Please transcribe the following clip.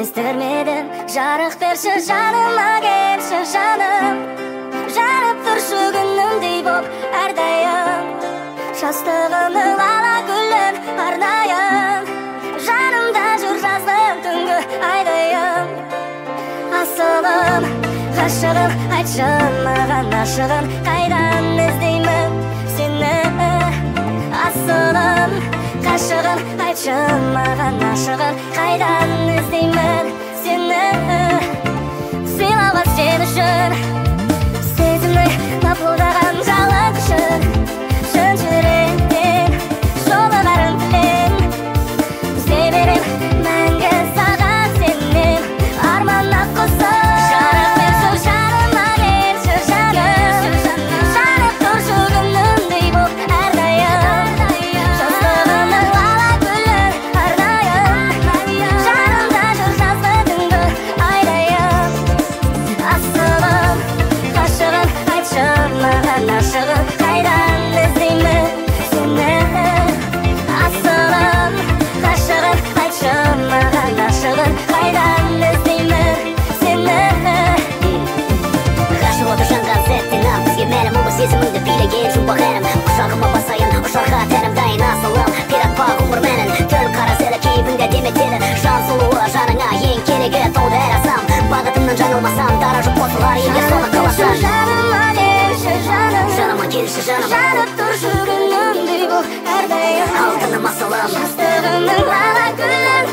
естірмедім. Жарық берші жаныма келші жаным, жанып тұршы күнімдей боп әрдайым. Жастығымның лала гүлін арнайын, жанымда жүр жаздың түнгі айдайым. Асылым, ғашығым, айтшы маған ашығын, қайдан іздеймін сені. Асылым, ғашығым, айтшы маған ашығын, қайдан іздеймін сені. Сыйлауға сен үшін сезімнің лапылдаған жалын күшін, шын жүректен жолығарын білем. Іздей берем мәңгі саған сенем, арманға қосып. Жарық берші жаныма келші жаным, жанып тұршы күнімдей боп әрдайым. Жастығымның лала гүлін арнайын, жанымда жүр жазғы түнгі айдайым. Асылым, ғашығым, айтшы маған ашығын, қайдан іздеймін сені. Асылым, ғашығым, айтшы маған ашығын, қайдан іздеймін сені. Ғашық оты жанған сәттен-ақ бізге мәлім ұлы сезіміңді билеген жұмбақ әрім. Құшағыма басайын, ұшарға тәнім дайын асылым, қиратпа ғұмыр мәнін, түн қарасылы кейпіңді деметеді. Жан сұлуы жаныңа ең керегі толды әр асам, бағытымнан жаңылмасам, дара жұп қосылар егер соны қаласам. Жаныма келші жаным, жаныма келші жаным, жанып тұршы күнімдей боп әрдайым. Алтыным асылым, жастығымның лала гүлін